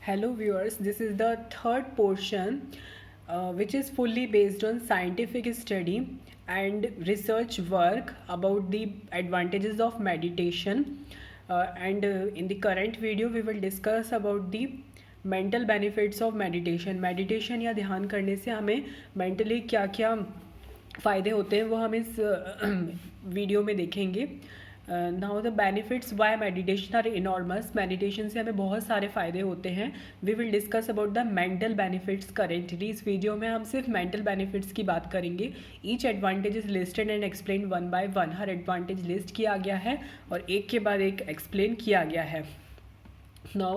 Hello viewers, this is the third portion which is fully based on scientific study and research work about the advantages of meditation and in the current video we will discuss about the mental benefits of meditation या ध्यान करने से हमें mentally क्या क्या फ़ायदे होते हैं वो हम इस वीडियो में देखेंगे. Now the benefits why meditation are enormous. Meditation से हमें बहुत सारे फ़ायदे होते हैं. We will discuss about the mental benefits currently. इस वीडियो में हम सिर्फ मेंटल बेनिफिट्स की बात करेंगे. Each advantage is listed and explain one by one. हर एडवांटेज लिस्ट किया गया है और एक के बाद एक एक्सप्लेन किया गया है. Now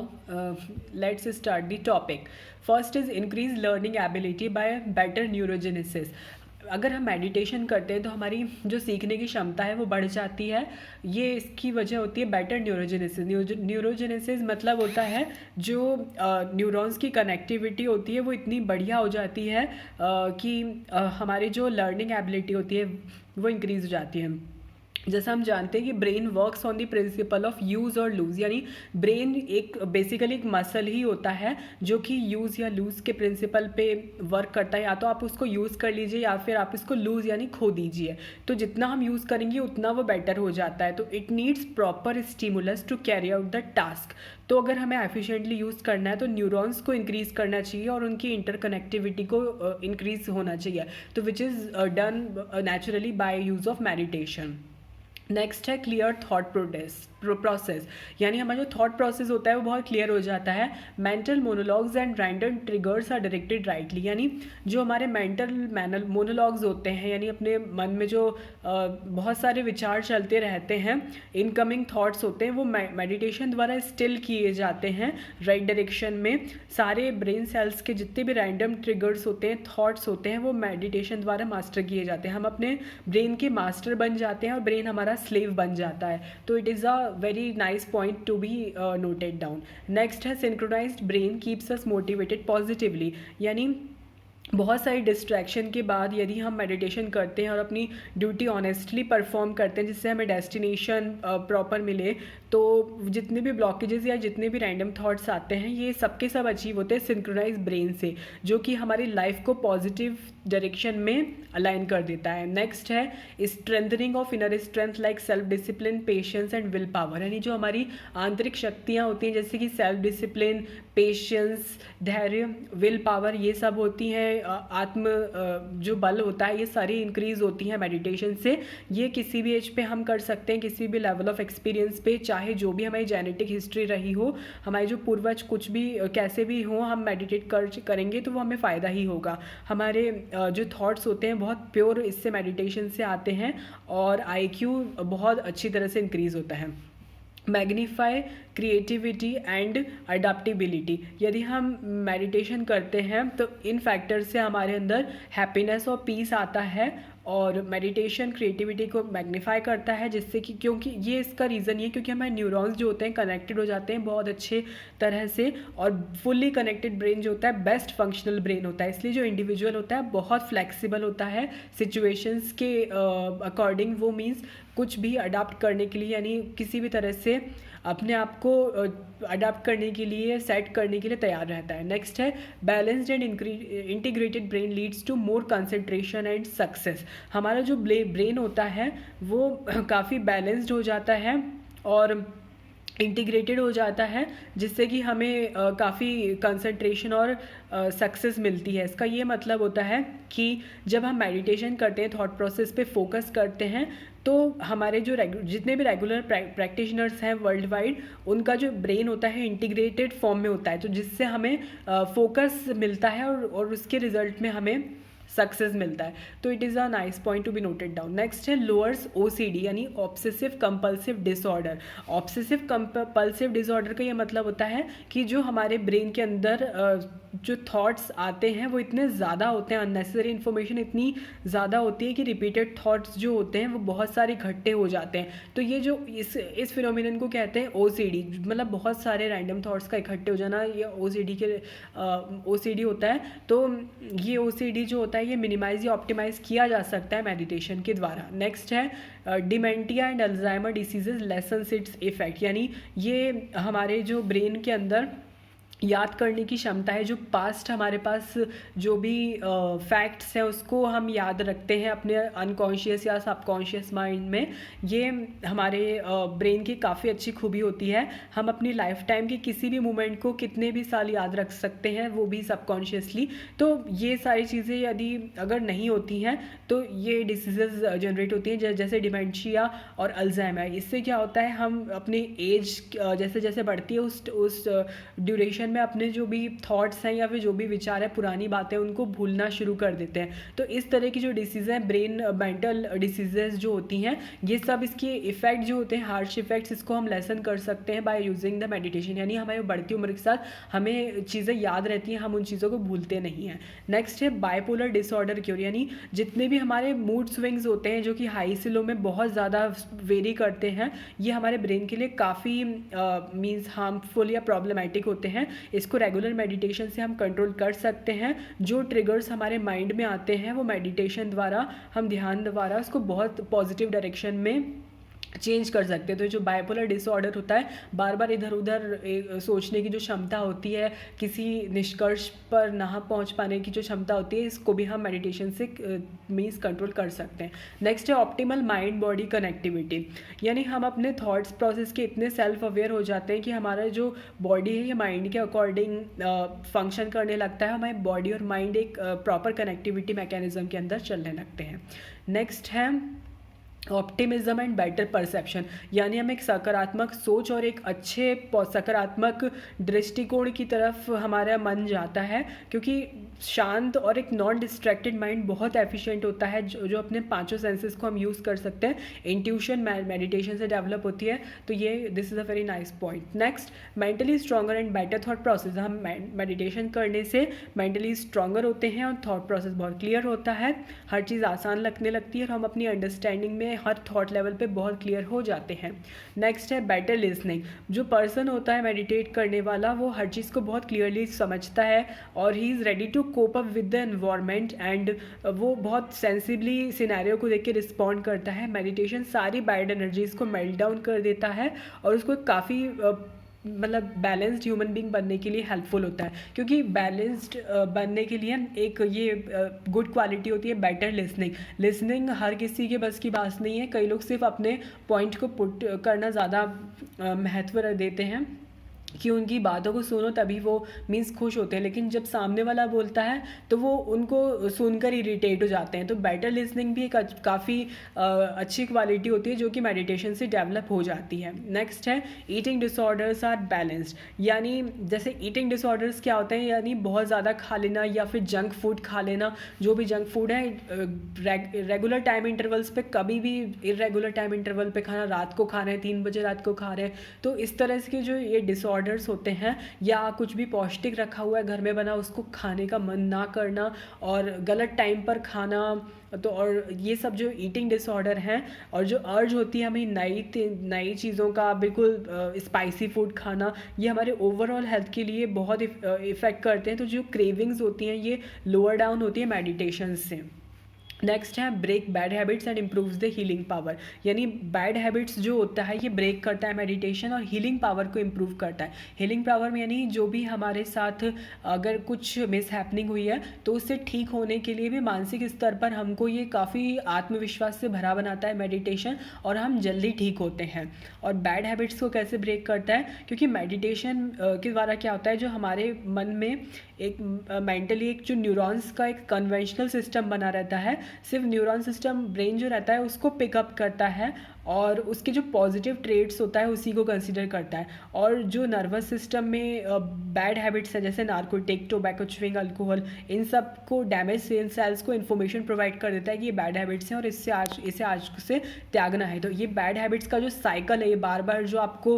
let's start the topic. First is increase learning ability by better neurogenesis. अगर हम मेडिटेशन करते हैं तो हमारी जो सीखने की क्षमता है वो बढ़ जाती है. ये इसकी वजह होती है बेटर न्यूरोजेनेसिस. न्यूरोजेनेसिस मतलब होता है जो न्यूरॉन्स की कनेक्टिविटी होती है वो इतनी बढ़िया हो जाती है कि हमारी जो लर्निंग एबिलिटी होती है वो इंक्रीज़ हो जाती है. जैसा हम जानते हैं कि brain works on the principle of use और लूज़. यानी ब्रेन एक बेसिकली एक मसल ही होता है जो कि यूज़ या लूज़ के प्रिंसिपल पे वर्क करता है. या तो आप उसको यूज़ कर लीजिए या फिर आप इसको लूज़ यानी खो दीजिए. तो जितना हम यूज़ करेंगे उतना वो बेटर हो जाता है. तो it needs proper stimulus to carry out the task. तो अगर हमें एफिशिएंटली यूज़ करना है तो न्यूरॉन्स को इंक्रीज़ करना चाहिए और उनकी इंटरकनेक्टिविटी को इंक्रीज़ होना चाहिए. तो which is done naturally bye use of meditation. Next है क्लियर थॉट प्रोसेस. यानी हमारा जो थॉट प्रोसेस होता है वो बहुत क्लियर हो जाता है. Mental monologues and random triggers are directed rightly. यानी जो हमारे मेंटल मोनोलॉग्स होते हैं यानी अपने मन में जो बहुत सारे विचार चलते रहते हैं, इनकमिंग थॉट्स होते हैं, वो मेडिटेशन द्वारा स्टिल किए जाते हैं राइट डायरेक्शन में. सारे ब्रेन सेल्स के जितने भी रैंडम ट्रिगर्स होते हैं, थॉट्स होते हैं, वो मेडिटेशन द्वारा मास्टर किए जाते हैं. हम अपने ब्रेन के मास्टर बन जाते हैं और ब्रेन हमारा स्लेव बन जाता है. तो it is a very nice point to be noted down. Next है synchronized brain keeps us motivated positively. यानी बहुत सारी डिस्ट्रैक्शन के बाद यदि हम मेडिटेशन करते हैं और अपनी ड्यूटी ऑनेस्टली परफॉर्म करते हैं जिससे हमें डेस्टिनेशन प्रॉपर मिले, तो जितने भी ब्लॉकेजेस या जितने भी रैंडम थॉट्स आते हैं ये सबके सब अचीव होते हैं सिंक्रोनाइज ब्रेन से, जो कि हमारी लाइफ को पॉजिटिव डायरेक्शन में अलाइन कर देता है. नेक्स्ट है strengthening of inner strength like self discipline, patience and will power. यानी जो हमारी आंतरिक शक्तियाँ होती हैं जैसे कि सेल्फ डिसिप्लिन, पेशेंस, धैर्य, विल पावर, ये सब होती हैं. आत्म जो बल होता है ये सारी इंक्रीज होती हैं मेडिटेशन से. ये किसी भी एज पे हम कर सकते हैं, किसी भी लेवल ऑफ एक्सपीरियंस पे, चाहे जो भी हमारी जेनेटिक हिस्ट्री रही हो, हमारे जो पूर्वज कुछ भी कैसे भी हो, हम मेडिटेट करेंगे तो वो हमें फ़ायदा ही होगा. हमारे जो थॉट्स होते हैं बहुत प्योर इससे मेडिटेशन से आते हैं और IQ बहुत अच्छी तरह से इंक्रीज़ होता है. Magnify creativity and adaptability. यदि हम मेडिटेशन करते हैं तो इन फैक्टर से हमारे अंदर हैप्पीनेस और पीस आता है और मेडिटेशन क्रिएटिविटी को मैग्नीफाई करता है, जिससे कि क्योंकि ये इसका रीज़न ये क्योंकि हमारे न्यूरॉन्स जो होते हैं कनेक्टेड हो जाते हैं बहुत अच्छे तरह से. और फुल्ली कनेक्टेड ब्रेन जो होता है बेस्ट फंक्शनल ब्रेन होता है. इसलिए जो इंडिविजुअल होता है बहुत फ्लेक्सिबल होता है सिचुएशंस के अकॉर्डिंग. वो मीन्स कुछ भी अडाप्ट करने के लिए यानी किसी भी तरह से अपने आप को अडाप्ट करने के लिए, सेट करने के लिए तैयार रहता है. नेक्स्ट है balanced and integrated brain leads to more concentration and success. हमारा जो ब्रेन होता है वो काफ़ी बैलेंस्ड हो जाता है और इंटीग्रेटेड हो जाता है, जिससे कि हमें काफ़ी कंसंट्रेशन और सक्सेस मिलती है. इसका ये मतलब होता है कि जब हम मेडिटेशन करते हैं, थॉट प्रोसेस पे फोकस करते हैं, तो हमारे जो जितने भी रेगुलर प्रैक्टिशनर्स हैं वर्ल्ड वाइड, उनका जो ब्रेन होता है इंटीग्रेटेड फॉर्म में होता है, तो जिससे हमें फोकस मिलता है और उसके रिजल्ट में हमें सक्सेस मिलता है. तो it is a nice point to be noted down. Next है लोअर्स OCD यानी obsessive compulsive disorder. Obsessive compulsive disorder का ये मतलब होता है कि जो हमारे ब्रेन के अंदर जो थॉट्स आते हैं वो इतने ज़्यादा होते हैं, अननेसेसरी इन्फॉर्मेशन इतनी ज़्यादा होती है कि रिपीटेड थॉट्स जो होते हैं वो बहुत सारे इकट्ठे हो जाते हैं. तो ये जो इस फिनोमिनन को कहते हैं OCD, मतलब बहुत सारे रैंडम थॉट्स का इकट्ठे हो जाना, ये OCD होता है. तो ये OCD जो होता है ये मिनिमाइज या ऑप्टिमाइज किया जा सकता है मेडिटेशन के द्वारा. नेक्स्ट है dementia and Alzheimer diseases lessons its effect. यानी ये हमारे जो ब्रेन के अंदर याद करने की क्षमता है, जो पास्ट हमारे पास जो भी फैक्ट्स हैं उसको हम याद रखते हैं अपने अनकॉन्शियस या सबकॉन्शियस माइंड में। ये हमारे ब्रेन की काफ़ी अच्छी खूबी होती है। हम अपनी लाइफ टाइम के किसी भी मोमेंट को कितने भी साल याद रख सकते हैं, वो भी सबकॉन्शियसली। तो ये सारी चीज़ें यदि अगर नहीं होती हैं तो ये डिसीजेज जनरेट होती हैं, जैसे डिमेंशिया और अल्जाइमर। इससे क्या होता है, हम अपनी एज जैसे जैसे बढ़ती है उस ड्यूरेशन में अपने जो भी थॉट्स हैं या फिर जो भी विचार है, पुरानी बातें, उनको भूलना शुरू कर देते हैं। तो इस तरह की जो डिसीज़ हैं, ब्रेन मेंटल डिसीजेज जो होती हैं, ये सब इसके इफेक्ट जो होते हैं, हार्श इफेक्ट्स, इसको हम लेसन कर सकते हैं बाय यूजिंग द मेडिटेशन। यानी हमारी बढ़ती उम्र के साथ हमें चीज़ें याद रहती हैं, हम उन चीज़ों को भूलते नहीं हैं। नेक्स्ट है बाइपोलर डिसऑर्डर क्योर, यानी जितने भी हमारे मूड स्विंग्स होते हैं जो कि हाई से लो में बहुत ज़्यादा वेरी करते हैं, ये हमारे ब्रेन के लिए काफ़ी मीन्स हार्मफुल या प्रॉब्लमेटिक होते हैं। इसको रेगुलर मेडिटेशन से हम कंट्रोल कर सकते हैं। जो ट्रिगर्स हमारे माइंड में आते हैं वो मेडिटेशन द्वारा, हम ध्यान द्वारा उसको बहुत पॉजिटिव डायरेक्शन में चेंज कर सकते हैं। तो जो बाइपोलर डिसऑर्डर होता है, बार बार इधर उधर सोचने की जो क्षमता होती है, किसी निष्कर्ष पर ना पहुंच पाने की जो क्षमता होती है, इसको भी हम मेडिटेशन से मीन्स कंट्रोल कर सकते हैं। नेक्स्ट है ऑप्टिमल माइंड बॉडी कनेक्टिविटी, यानी हम अपने थॉट्स प्रोसेस के इतने सेल्फ अवेयर हो जाते हैं कि हमारा जो बॉडी है ये माइंड के अकॉर्डिंग फंक्शन करने लगता है। हमारी बॉडी और माइंड एक प्रॉपर कनेक्टिविटी मैकेनिज्म के अंदर चलने लगते हैं। नेक्स्ट है ऑप्टिमिज्म एंड बेटर परसेप्शन, यानी हम एक सकारात्मक सोच और एक अच्छे सकारात्मक दृष्टिकोण की तरफ हमारा मन जाता है, क्योंकि शांत और एक नॉन डिस्ट्रैक्टेड माइंड बहुत एफिशिएंट होता है, जो अपने पांचों सेंसेस को हम यूज़ कर सकते हैं। इंट्यूशन मेडिटेशन से डेवलप होती है, तो ये this is a very nice point. Next, mentally stronger and better thought process, हम मेडिटेशन करने से मेंटली स्ट्रॉन्गर होते हैं और थॉट प्रोसेस बहुत क्लियर होता है, हर चीज़ आसान लगने लगती है और हम अपनी अंडरस्टैंडिंग में हर थॉट लेवल पे बहुत क्लियर हो जाते हैं। नेक्स्ट है बेटर लिसनिंग, जो पर्सन होता है मेडिटेट करने वाला, वो हर चीज़ को बहुत क्लियरली समझता है और he is ready to cope up with the environment, and वो बहुत सेंसिबली सिनेरियो को देख के रिस्पॉन्ड करता है। मेडिटेशन सारी बैड एनर्जीज़ को मेल्ट डाउन कर देता है और उसको काफ़ी मतलब बैलेंस्ड ह्यूमन बीइंग बनने के लिए हेल्पफुल होता है, क्योंकि बैलेंस्ड बनने के लिए एक ये गुड क्वालिटी होती है बेटर लिसनिंग। लिसनिंग हर किसी के बस की बात नहीं है, कई लोग सिर्फ अपने पॉइंट को पुट करना ज़्यादा महत्व देते हैं कि उनकी बातों को सुनो तभी वो मीन्स खुश होते हैं, लेकिन जब सामने वाला बोलता है तो वो उनको सुनकर इरिटेट हो जाते हैं। तो बेटर लिसनिंग भी एक काफ़ी अच्छी क्वालिटी होती है जो कि मेडिटेशन से डेवलप हो जाती है। नेक्स्ट है ईटिंग डिसऑर्डर्स आर बैलेंस्ड, यानी जैसे ईटिंग डिसऑर्डर्स क्या होते हैं, यानी बहुत ज़्यादा खा लेना या फिर जंक फूड खा लेना। जो भी जंक फूड है रेगुलर टाइम इंटरवल्स पे, कभी भी इरेगुलर टाइम इंटरवल पे खाना, रात को खा रहे हैं 3 बजे रात को खा रहे हैं, तो इस तरह के जो ये डिसऑर्डर्स होते हैं, या कुछ भी पौष्टिक रखा हुआ है घर में बना उसको खाने का मन ना करना और गलत टाइम पर खाना, तो और ये सब जो ईटिंग डिसऑर्डर हैं, और जो अर्ज होती है हमें नई चीज़ों का बिल्कुल स्पाइसी फूड खाना, ये हमारे ओवरऑल हेल्थ के लिए बहुत इफ़ेक्ट करते हैं। तो जो क्रेविंग्स होती हैं ये लोअर डाउन होती है मेडिटेशन से। नेक्स्ट है break bad habits and improves the healing power, यानी बैड हैबिट्स जो होता है ये ब्रेक करता है मेडिटेशन और हीलिंग पावर को इम्प्रूव करता है। हीलिंग पावर में यानी जो भी हमारे साथ अगर कुछ मिस हैपनिंग हुई है तो उससे ठीक होने के लिए भी मानसिक स्तर पर हमको ये काफ़ी आत्मविश्वास से भरा बनाता है मेडिटेशन, और हम जल्दी ठीक होते हैं। और बैड हैबिट्स को कैसे ब्रेक करता है, क्योंकि मेडिटेशन के द्वारा क्या होता है, जो हमारे मन में एक मेंटली एक जो न्यूरॉन्स का एक कन्वेंशनल सिस्टम बना रहता है, सिर्फ न्यूरॉन सिस्टम ब्रेन जो रहता है उसको पिकअप करता है और उसके जो पॉजिटिव ट्रेड्स होता है उसी को कंसीडर करता है। और जो नर्वस सिस्टम में बैड हैबिट्स है जैसे नार्कोटिक, टोबैको, च्युइंग, अल्कोहल, इन सब को डैमेज सेल्स को इन्फॉर्मेशन प्रोवाइड कर देता है कि ये बैड हैबिट्स हैं और इसे आज से त्यागना है। तो ये बैड हैबिट्स का जो साइकिल है, ये बार बार जो आपको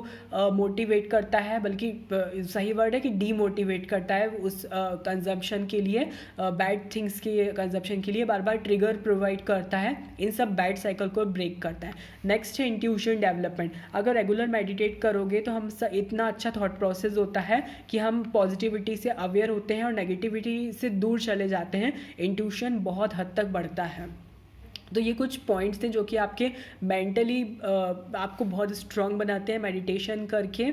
मोटिवेट करता है, बल्कि सही वर्ड है कि डीमोटिवेट करता है उस कंजम्पशन के लिए, बैड थिंग्स के कंजम्पशन के लिए बार बार ट्रिगर प्रोवाइड करता है, इन सब बैड साइकिल को ब्रेक करता है। नेक्स्ट है इंट्यूशन डेवलपमेंट। अगर रेगुलर मेडिटेट करोगे तो हम इतना अच्छा थॉट प्रोसेस होता है कि हम पॉजिटिविटी से अवेयर होते हैं और नेगेटिविटी से दूर चले जाते हैं। इंट्यूशन बहुत हद तक बढ़ता है। तो ये कुछ पॉइंट्स थे जो कि आपके मेंटली आपको बहुत स्ट्रांग बनाते हैं मेडिटेशन करके।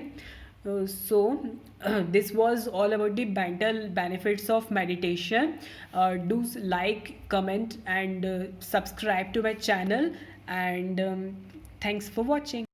This was all about the mental benefits of meditation. Do like, comment, and subscribe to my channel. And thanks for watching.